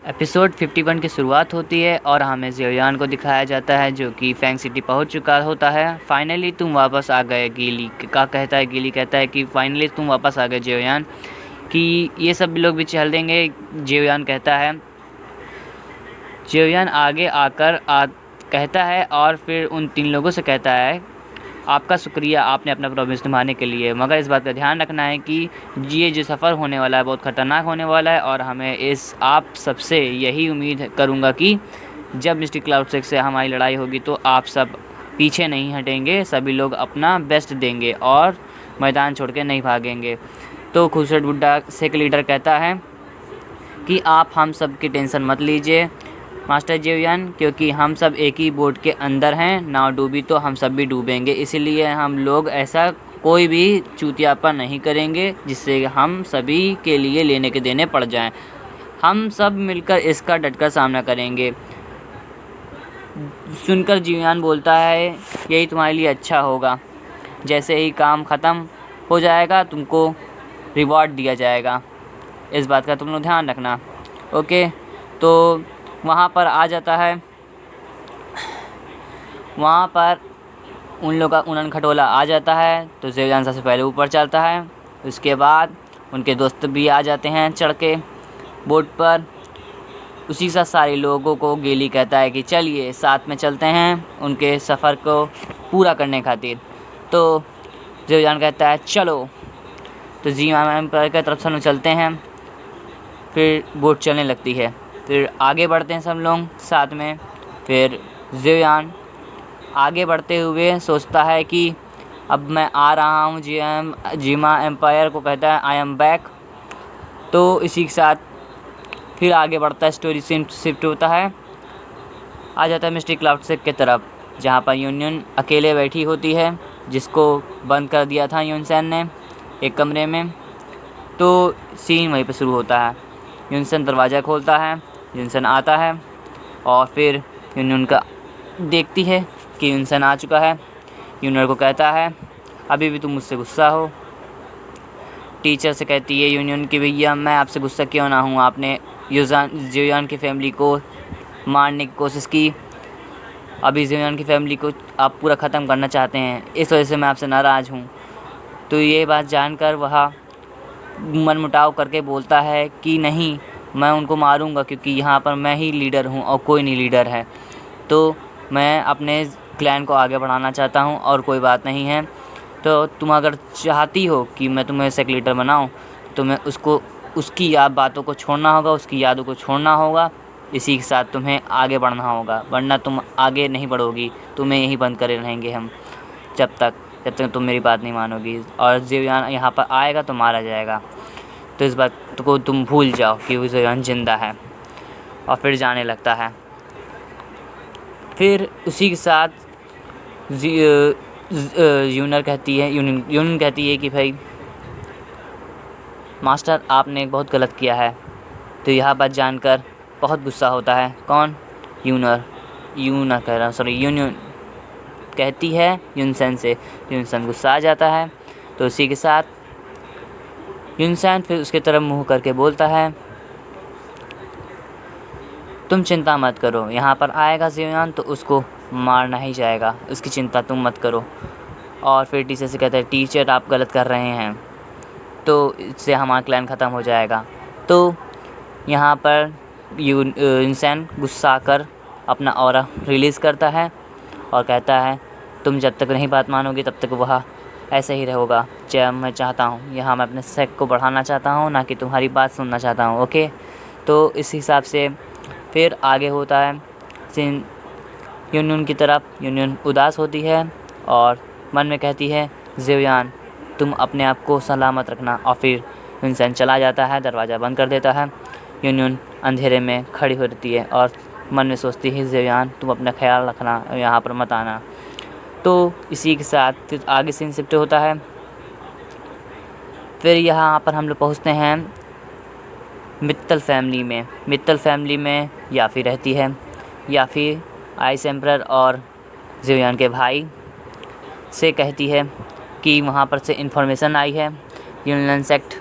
Episode 51 की शुरुआत होती है और हमें ज़ेयुयान को दिखाया जाता है जो कि फैंग सिटी पहुंच चुका होता है। फाइनली तुम वापस आ गए, गिली कहता है कि फाइनली तुम वापस आ गए ज़ेयुयान, कि ये सब लोग भी चल देंगे। ज़ेयुयान कहता है, ज़ेयुयान आगे आकर कहता है और फिर उन 3 लोगों से कहता है, आपका शुक्रिया, आपने अपना प्रॉमिस निभाने के लिए, मगर इस बात का ध्यान रखना है कि ये जो सफ़र होने वाला है बहुत ख़तरनाक होने वाला है और हमें आप सबसे यही उम्मीद करूँगा कि जब मिस्टर क्लाउड से हमारी लड़ाई होगी तो आप सब पीछे नहीं हटेंगे, सभी लोग अपना बेस्ट देंगे और मैदान छोड़ के नहीं भागेंगे। तो खूबसूरत बुड्ढा सेक लीडर कहता है कि आप हम सब की टेंशन मत लीजिए मास्टर ज़ेयुयान, क्योंकि हम सब एक ही बोट के अंदर हैं। नाव डूबी तो हम सब भी डूबेंगे, इसीलिए हम लोग ऐसा कोई भी चूतियापन नहीं करेंगे जिससे हम सभी के लिए लेने के देने पड़ जाएं। हम सब मिलकर इसका डटकर सामना करेंगे। सुनकर ज़ेयुयान बोलता है, यही तुम्हारे लिए अच्छा होगा। जैसे ही काम ख़त्म हो जाएगा तुमको रिवॉर्ड दिया जाएगा, इस बात का तुम लोग ध्यान रखना। ओके, तो वहाँ पर आ जाता है, वहाँ पर उन लोग का उड़न खटोला आ जाता है। तो ज़ेयुयान सबसे पहले ऊपर चलता है, उसके बाद उनके दोस्त भी आ जाते हैं चढ़ के बोट पर। उसी के साथ सारे लोगों को गिली कहता है कि चलिए साथ में चलते हैं उनके सफ़र को पूरा करने खातिर। तो ज़ेयुयान कहता है चलो। तो ज़ेयुयान एम्पायर की तरफ से हम चलते हैं, फिर बोट चलने लगती है, फिर आगे बढ़ते हैं सब लोग साथ में। फिर ज़ेयुयान आगे बढ़ते हुए सोचता है कि अब मैं आ रहा हूँ। जीमा एम्पायर को कहता है आई एम बैक। तो इसी के साथ फिर आगे बढ़ता है, स्टोरी शिफ्ट होता है, आ जाता है मिस्टर क्लाउडसेक की तरफ, जहाँ पर यूनियन अकेले बैठी होती है, जिसको बंद कर दिया था यूनसेन ने एक कमरे में। तो सीन वहीं पर शुरू होता है। यूनसेन दरवाज़ा खोलता है, यूनसेन आता है और फिर यूनियन का देखती है कि यूनसेन आ चुका है। यूनियन को कहता है, अभी भी तुम मुझसे गुस्सा हो। टीचर से कहती है यूनियन कि भैया मैं आपसे गुस्सा क्यों ना हूँ, आपने ज़ेयुयान की फैमिली को मारने की कोशिश की, अभी ज़ेयुयान की फैमिली को आप पूरा ख़त्म करना चाहते हैं, इस वजह से मैं आपसे नाराज़ हूँ। तो ये बात जानकर वह मनमुटाव करके बोलता है कि नहीं, मैं उनको मारूंगा क्योंकि यहाँ पर मैं ही लीडर हूँ और कोई नहीं लीडर है। तो मैं अपने क्लैन को आगे बढ़ाना चाहता हूँ और कोई बात नहीं है। तो तुम अगर चाहती हो कि मैं तुम्हें सेक लीडर बनाऊँ तो तुम्हें उसकी बातों को छोड़ना होगा, उसकी यादों को छोड़ना होगा। इसी के साथ तुम्हें आगे बढ़ना होगा, वरना तुम आगे नहीं बढ़ोगी, तुम्हें यहीं बंद करे रहेंगे हम जब तक तुम मेरी बात नहीं मानोगी। और ज़ेयुयान यहाँ पर आएगा तो मारा जाएगा। तो इस बात को तुम भूल जाओ कि वो ज़ेयुयान जिंदा है। और फिर जाने लगता है। फिर उसी के साथ यूनियन कहती है कि भाई मास्टर आपने बहुत गलत किया है। तो यह बात जानकर बहुत गुस्सा होता है। कौन? यूनियन कहती है यूनसेन से। यूनसेन गुस्सा आ जाता है। तो उसी के साथ यूनसेन फिर उसकी तरफ मुँह करके बोलता है, तुम चिंता मत करो, यहाँ पर आएगा ज़ेयुयान तो उसको मारना ही जाएगा, उसकी चिंता तुम मत करो। और फिर टीचर से कहता है, टीचर आप गलत कर रहे हैं, तो इससे हमारा क्लैन ख़त्म हो जाएगा। तो यहाँ पर यूनसेन गुस्सा कर अपना ऑरा रिलीज़ करता है और कहता है, तुम जब तक नहीं बात मानोगे तब तक वह ऐसे ही रहेगा। जब मैं चाहता हूँ यहाँ मैं अपने सेक को बढ़ाना चाहता हूँ, ना कि तुम्हारी बात सुनना चाहता हूँ। ओके, तो इस हिसाब से फिर आगे होता है सीन यूनियन की तरफ। यूनियन उदास होती है और मन में कहती है, ज़ेयुयान तुम अपने आप को सलामत रखना। और फिर यूनसेन चला जाता है, दरवाज़ा बंद कर देता है। यूनियन अंधेरे में खड़ी हो रहती है और मन में सोचती है, ज़ेयुयान तुम अपना ख्याल रखना, यहाँ पर मत आना। तो इसी के साथ फिर आगे सीन शिफ्ट होता है। फिर यहाँ पर हम लोग पहुँचते हैं मित्तल फैमिली में याफी रहती है। याफी आइस एम्परर और ज़ेयुयान के भाई से कहती है कि वहाँ पर से इन्फॉर्मेशन आई है, यूनियन सेक्ट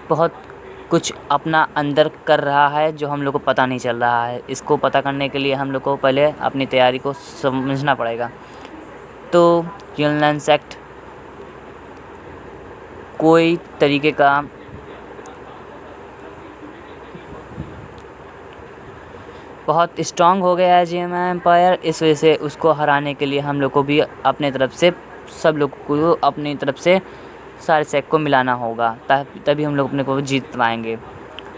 बहुत कुछ अपना अंदर कर रहा है जो हम लोग को पता नहीं चल रहा है। इसको पता करने के लिए हम लोग को पहले अपनी तैयारी को समझना पड़ेगा। तो यूनियन इंसेक्ट कोई तरीके का बहुत स्ट्रांग हो गया है जीएमआई एम्पायर, इस वजह से उसको हराने के लिए हम लोग को भी अपने तरफ से सब लोग को अपनी तरफ से सारे सेक को मिलाना होगा, तभी हम लोग अपने को जीत पाएंगे।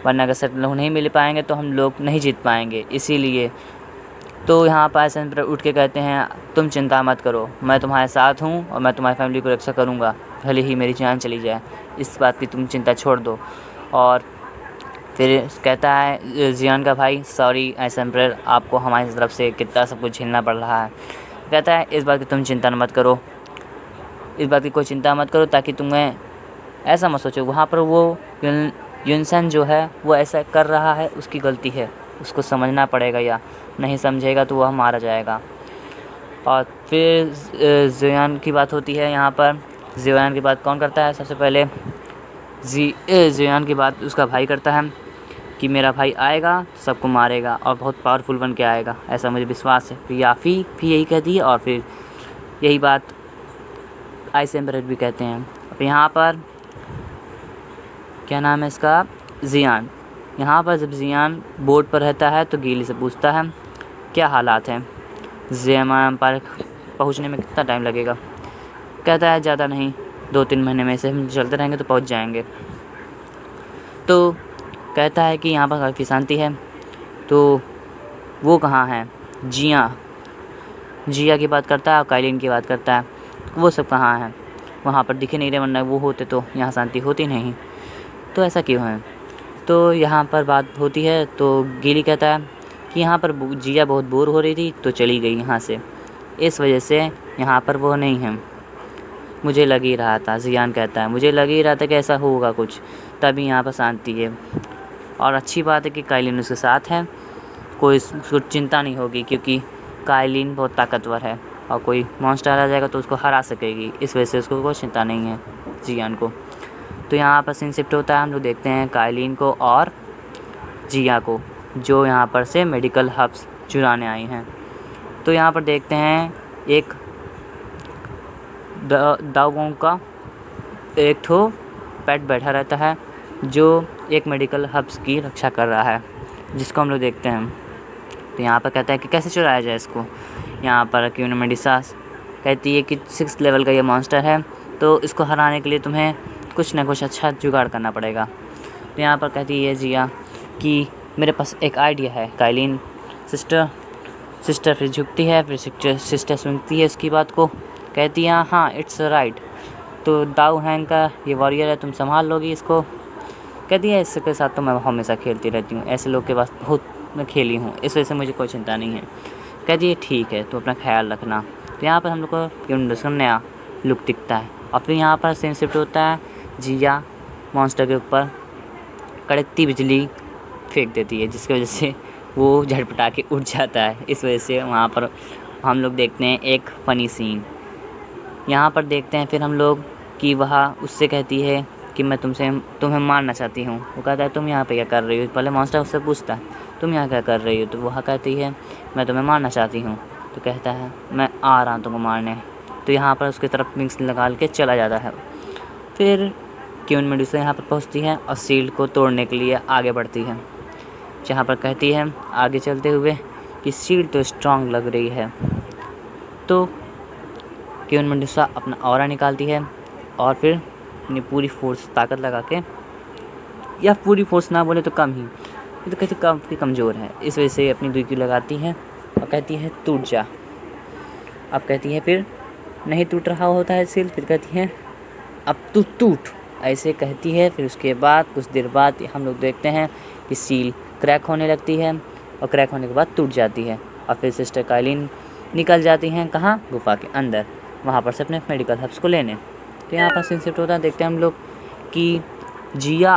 वरना अगर सब लोग नहीं मिल पाएंगे तो हम लोग नहीं जीत पाएंगे। इसीलिए तो यहाँ पर एम्पायर उठ के कहते हैं तुम चिंता मत करो, मैं तुम्हारे साथ हूँ और मैं तुम्हारी फैमिली को रक्षा करूँगा, भले ही मेरी जान चली जाए, इस बात की तुम चिंता छोड़ दो। और फिर कहता है जियान का भाई सॉरी एम्पायर, आपको हमारी तरफ से कितना सब कुछ झेलना पड़ रहा है। कहता है इस बात की तुम चिंता मत करो, इस बात की कोई चिंता मत करो, ताकि तुम्हें ऐसा मत सोचो वहाँ पर वो यूनसन जो है वो ऐसा कर रहा है, उसकी गलती है, उसको समझना पड़ेगा, या नहीं समझेगा तो वह मारा जाएगा। और फिर जियान की बात होती है। यहाँ पर जियान की बात कौन करता है? सबसे पहले जियान की बात उसका भाई करता है कि मेरा भाई आएगा सबको मारेगा और बहुत पावरफुल बन के आएगा, ऐसा मुझे विश्वास है। फिर याफी भी यही कहती है और फिर यही बात आइस एम्पायर भी कहते हैं। अब यहाँ पर क्या नाम है इसका, जियान। यहाँ पर जब जियान बोर्ड पर रहता है तो गीली से पूछता है क्या हालात हैं, जीएमआई एम्पायर पहुँचने में कितना टाइम लगेगा? कहता है ज़्यादा नहीं, 2-3 महीने में से हम चलते रहेंगे तो पहुँच जाएंगे। तो कहता है कि यहाँ पर काफ़ी शांति है। तो वो कहाँ है? जिया की बात करता है और काइलिन की बात करता है, वो सब कहाँ हैं? वहाँ पर दिखे नहीं रहे, वरना वो होते तो यहाँ शांति होती नहीं। तो ऐसा क्यों है? तो यहाँ पर बात होती है तो गीली कहता है कि यहाँ पर जिया बहुत बोर हो रही थी तो चली गई यहाँ से, इस वजह से यहाँ पर वो नहीं है। मुझे लग ही रहा था, जियान कहता है, मुझे लग ही रहा था कि ऐसा होगा कुछ, तभी यहाँ पर शांति है। और अच्छी बात है कि काइलिन उसके साथ है, कोई उसको चिंता नहीं होगी, क्योंकि काइलिन बहुत ताकतवर है और कोई मॉन्स्टर आ जाएगा तो उसको हरा सकेगी, इस वजह से उसको कोई चिंता नहीं है जियान को। तो यहाँ पर सीन शिफ्ट होता है, हम लोग देखते हैं काइलिन को और जिया को, जो यहाँ पर से मेडिकल हब्स चुराने आई हैं। तो यहाँ पर देखते हैं एक दावों का एक ठो पेट बैठा रहता है जो एक मेडिकल हब्स की रक्षा कर रहा है, जिसको हम लोग देखते हैं। तो यहाँ पर कहता है कि कैसे चुराया जाए इसको। यहाँ पर क्यून मेडिसा कहती है कि 6th लेवल का ये मॉन्स्टर है, तो इसको हराने के लिए तुम्हें कुछ ना कुछ अच्छा जुगाड़ करना पड़ेगा। तो यहाँ पर कहती है जिया कि मेरे पास एक आइडिया है। काइलिन सिस्टर फिर झुकती है, फिर सिस्टर सुनती है इसकी बात को, कहती है हाँ इट्स राइट, तो दाऊ हैंग का ये वॉरियर है, तुम संभाल लोगी इसको। कहती है इसके साथ तो मैं हमेशा खेलती रहती हूँ, ऐसे लोग के पास बहुत मैं खेली हूँ, इस वजह से मुझे कोई चिंता नहीं है। कहती है ठीक है, तो अपना ख्याल रखना। तो यहाँ पर हम लोग को नया लुक दिखता है। और फिर यहाँ पर सीन शिफ्ट होता है, जिया मॉन्स्टर के ऊपर कड़कती बिजली फेंक देती है, जिसकी वजह से वो झटपटा के उठ जाता है। इस वजह से वहाँ पर हम लोग देखते हैं एक फ़नी सीन। यहाँ पर देखते हैं फिर हम लोग कि वह उससे कहती है कि मैं तुम्हें मारना चाहती हूँ। वो कहता है तुम यहाँ पे क्या कर रही हो? पहले मॉन्स्टर उससे पूछता है तुम यहाँ क्या कर रही हो? तो वह कहती है मैं तुम्हें मारना चाहती हूँ। तो कहता है मैं आ रहा हूँ तुमको मारने। तो यहाँ पर उसकी तरफ विंग्स लगा के चला जाता है। फिर क्यून मेडुसा यहाँ पर पहुँचती है और शील्ड को तोड़ने के लिए आगे बढ़ती है, जहाँ पर कहती है आगे चलते हुए कि शील्ड तो स्ट्रांग लग रही है। तो क्यून मेडुसा अपना ऑरा निकालती है और फिर अपनी पूरी फोर्स ताकत लगा के, या पूरी फोर्स ना बोले तो कम ही, ये तो कहती काफ़ी कमज़ोर है, इस वजह से अपनी डुबकी लगाती है और कहती है टूट जा। अब कहती है फिर नहीं टूट रहा होता है शील्ड, फिर कहती है अब तू टूट, ऐसे कहती है। फिर उसके बाद कुछ देर बाद हम लोग देखते हैं कि शील्ड क्रैक होने लगती है और क्रैक होने के बाद टूट जाती है। और फिर सिस्टर काइलिन निकल जाती हैं कहाँ? गुफा के अंदर, वहाँ पर से अपने मेडिकल हब्स को लेने। तो यहाँ पर सीन शिफ्ट होता है, देखते हैं हम लोग कि जिया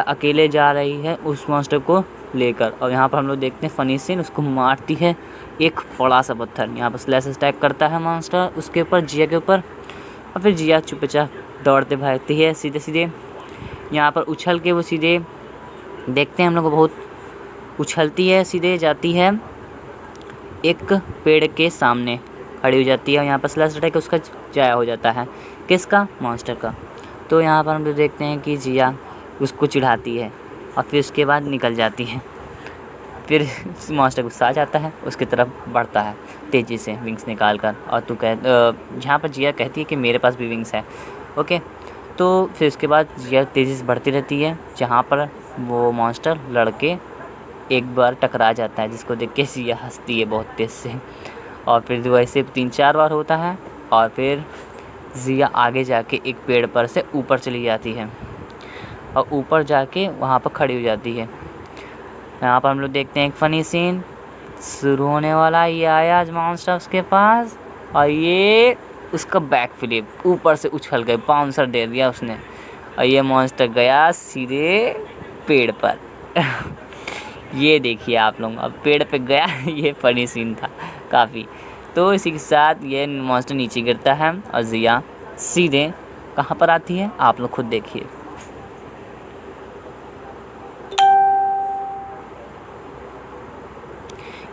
अकेले जा रही है उस मॉन्स्टर को लेकर। और यहाँ पर हम लोग देखते हैं फ़नी सीन, उसको मारती है एक बड़ा सा पत्थर, यहाँ पर स्लैश अटैक करता है मॉन्स्टर उसके ऊपर, जिया के ऊपर। और फिर जिया चुपचाप दौड़ते भागती है सीधे सीधे यहाँ पर उछल के वो सीधे देखते हैं हम लोग को, बहुत उछलती है, सीधे जाती है एक पेड़ के सामने खड़ी हो जाती है और यहाँ पर स्लैश अटैक उसका जाया हो जाता है। किसका? मॉन्स्टर का। तो यहाँ पर हम लोग देखते हैं कि जिया उसको चिढ़ाती है और फिर उसके बाद निकल जाती है। फिर मॉन्स्टर गुस्सा आ जाता है, उसकी तरफ बढ़ता है तेज़ी से विंग्स निकाल कर, और यहाँ पर जिया कहती है कि मेरे पास भी विंग्स है। ओके, तो फिर उसके बाद जिया तेज़ी से बढ़ती रहती है, जहाँ पर वो मॉन्स्टर लड़के एक बार टकरा जाता है, जिसको देख के जिया हंसती है बहुत तेज़ से। और फिर वैसे 3-4 बार होता है और फिर जिया आगे जाके एक पेड़ पर से ऊपर चली जाती है और ऊपर जाके वहाँ पर खड़ी हो जाती है। यहाँ पर हम लोग देखते हैं एक फ़नी सीन शुरू होने वाला। ये आया मॉन्स्टर उसके पास और ये उसका बैक फ्लिप ऊपर से उछल गए, बाउंसर दे दिया उसने और ये मॉन्स्टर गया सीधे पेड़ पर। ये देखिए आप लोग, अब पेड़ पे गया। ये फ़नी सीन था काफ़ी। तो इसी के साथ ये मॉन्स्टर नीचे गिरता है और जिया सीधे कहाँ पर आती है, आप लोग खुद देखिए।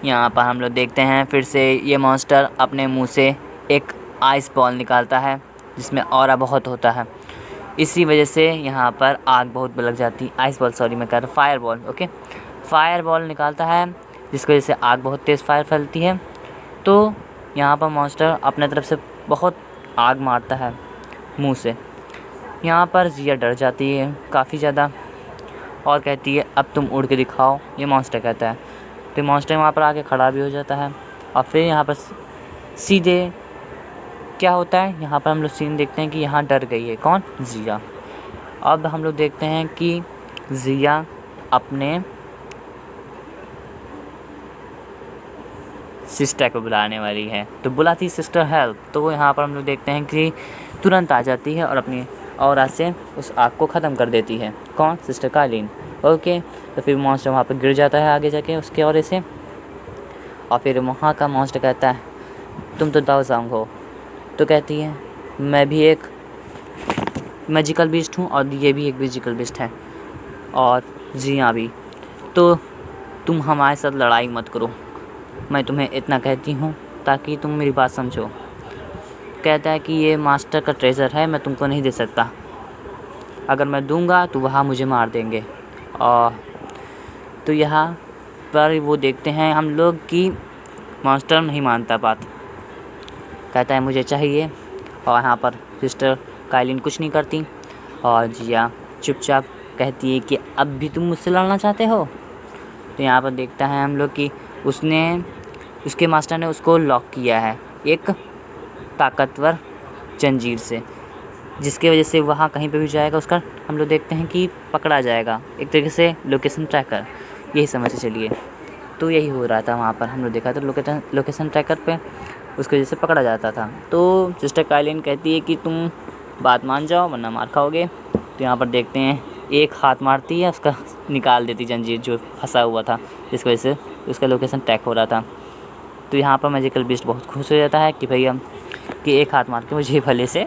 यहाँ पर हम लोग देखते हैं फिर से ये मॉन्स्टर अपने मुंह से एक आइस बॉल निकालता है, जिसमें ऑरा बहुत होता है। इसी वजह से यहाँ पर आग बहुत लग जाती है। आइस बॉल, सॉरी मैं कह रहा हूँ fire ball. Okay, fire ball निकालता है, जिसकी वजह से आग बहुत तेज़ फायर फैलती है। तो यहाँ पर मॉन्स्टर अपने तरफ से बहुत आग मारता है मुंह से। यहाँ पर जिया डर जाती है काफ़ी ज़्यादा और कहती है अब तुम उड़ के दिखाओ, ये मॉन्स्टर कहता है। तो मॉन्स्टर वहाँ पर आके खड़ा भी हो जाता है और फिर यहाँ पर सीधे क्या होता है, यहाँ पर हम लोग सीन देखते हैं कि यहाँ डर गई है। कौन? जिया। अब हम लोग देखते हैं कि जिया अपने सिस्टर को बुलाने वाली है, तो बुलाती सिस्टर हेल्प। तो यहाँ पर हम लोग देखते हैं कि तुरंत आ जाती है और अपनी ऑरा से उस आग को ख़त्म कर देती है। कौन? सिस्टर कालीन। ओके, तो फिर मॉन्स्टर वहाँ पर गिर जाता है आगे जाके उसके ऑरे से और फिर वहाँ का मॉन्स्टर कहता है तुम तो दाओजांग हो। तो कहती है मैं भी एक मैजिकल बीस्ट हूँ और ये भी एक मैजिकल बीस्ट है और जिया भी, तो तुम हमारे साथ लड़ाई मत करो, मैं तुम्हें इतना कहती हूँ ताकि तुम मेरी बात समझो। कहता है कि ये मास्टर का ट्रेज़र है, मैं तुमको नहीं दे सकता, अगर मैं दूंगा तो वहाँ मुझे मार देंगे। और तो यहाँ पर वो देखते हैं हम लोग कि मास्टर नहीं मानता बात, कहता है मुझे चाहिए। और यहाँ पर सिस्टर काइलिन कुछ नहीं करती और जिया चुपचाप कहती है कि अब भी तुम मुझसे लड़ना चाहते हो। तो यहाँ पर देखता है हम लोग कि उसके मास्टर ने उसको लॉक किया है एक ताकतवर जंजीर से, जिसकी वजह से वहाँ कहीं पे भी जाएगा उसका हम लोग देखते हैं कि पकड़ा जाएगा, एक तरीके से लोकेशन ट्रैकर, यही समझ से चलिए। तो यही हो रहा था वहाँ पर, हम लोग देखा तो लोकेशन ट्रैकर पे उसकी वजह से पकड़ा जाता था। तो सिस्टर काइलिन कहती है कि तुम बात मान जाओ वरना मार खाओगे। तो यहाँ पर देखते हैं एक हाथ मारती है, उसका निकाल देती जंजीर जो फंसा हुआ था, जिसकी वजह से उसका लोकेशन ट्रैक हो रहा था। तो यहाँ पर मैजिकल बीस्ट बहुत खुश हो जाता है कि भैया कि एक हाथ मार के मुझे भले से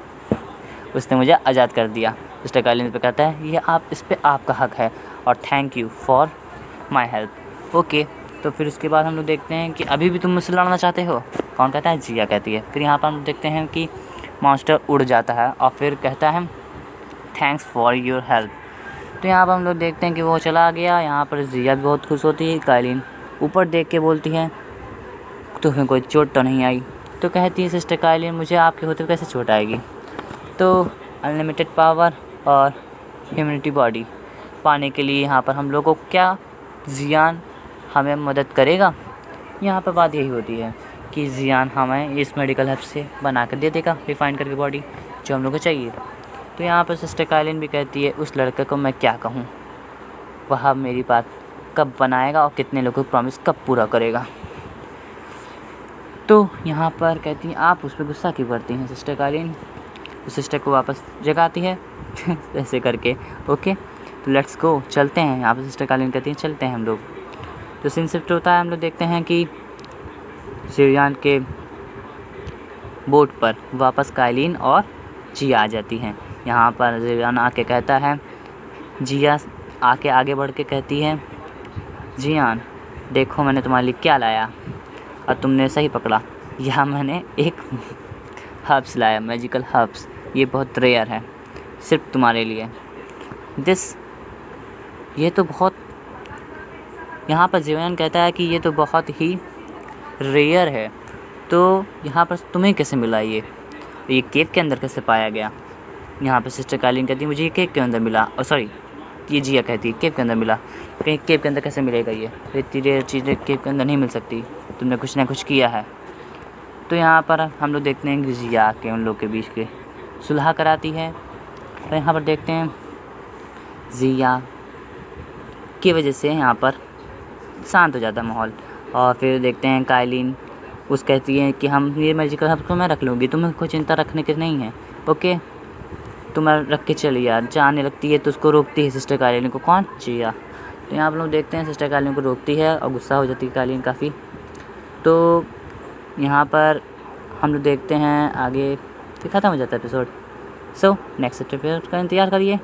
उसने मुझे आज़ाद कर दिया। सिस्टर काइलिन पे कहता है ये आप इस पे आपका हक है और thank you for my help. Okay, तो फिर उसके बाद हम लोग देखते हैं कि अभी भी तुम मुझसे लड़ना चाहते हो। कौन कहता है? जिया कहती है। फिर यहाँ पर हम देखते हैं कि मॉन्स्टर उड़ जाता है और फिर कहता है थैंक्स फॉर योर हेल्प। तो यहाँ पर हम लोग देखते हैं कि वो चला गया। यहाँ पर जिया भी बहुत खुश होती है। काइलिन ऊपर देख के बोलती है तुम्हें कोई चोट तो नहीं आई? तो कहती है सिस्टर काइलिन मुझे आपके होते हुए कैसे चोट आएगी। तो अनलिमिटेड पावर और ह्यूमैनिटी बॉडी पाने के लिए यहाँ पर हम लोगों को क्या जियान हमें मदद करेगा। यहाँ पर बात यही होती है कि जियान हमें इस मेडिकल हब से बना कर दे देगा रिफाइन करके बॉडी जो हम लोग को चाहिए। तो यहाँ पर सिस्टर काइलिन भी कहती है उस लड़के को मैं क्या कहूँ, वह मेरी बात कब बनाएगा और कितने लोगों को प्रॉमिस कब पूरा करेगा। तो यहाँ पर कहती हैं आप उस पर गुस्सा क्यों करती हैं सिस्टर काइलिन। तो सिस्टर को वापस जगाती है ऐसे करके। ओके, तो लेट्स गो, चलते हैं। यहाँ पर सिस्टर काइलिन कहती हैं चलते हैं हम लोग। तो सीन शिफ्ट होता है, हम लोग देखते हैं कि जियान के बोट पर वापस काइलिन और जिया आ जाती हैं। यहाँ पर जियान आके कहता है जिया आके आगे बढ़ के कहती है, जियान देखो मैंने तुम्हारे लिए क्या लाया, और तुमने सही पकड़ा, यहाँ मैंने एक हर्ब्स लाया, मैजिकल हर्ब्स, ये बहुत रेयर है, सिर्फ तुम्हारे लिए। ये तो बहुत, यहाँ पर जियान कहता है कि ये तो बहुत ही रेयर है, तो यहाँ पर तुम्हें कैसे मिला ये केव के अंदर कैसे पाया गया। यहाँ पर सिस्टर कालीन कहती है, मुझे ये केव के अंदर मिला, और सॉरी ये जिया कहती है केव के अंदर मिला, कहीं केव के अंदर कैसे मिलेगा, ये इतनी रेयर चीज़ें केव के अंदर नहीं मिल सकती, तुमने कुछ ना कुछ किया है। तो यहाँ पर हम लोग देखते हैं कि जिया के उन लोग के बीच के सुलह कराती है, और यहाँ पर देखते हैं जिया की वजह से यहाँ पर शांत हो जाता है माहौल। और फिर देखते हैं कालीन उस कहती है कि हम ये मैजिकल हर्ब को मैं रख लूँगी, तुम्हें कोई चिंता रखने की नहीं है, ओके तुम रख के चली यार। जाने लगती है तो उसको रोकती है सिस्टर कालीन को, कौन, जिया। तो यहाँ पर लोग देखते हैं सिस्टर कालीन को रोकती है और गुस्सा हो जाती है कालीन काफ़ी। तो यहाँ पर हम लोग देखते हैं आगे फिर ख़त्म हो जाता है एपिसोड। सो नेक्स्ट एपिसोड का इंतज़ार करिए।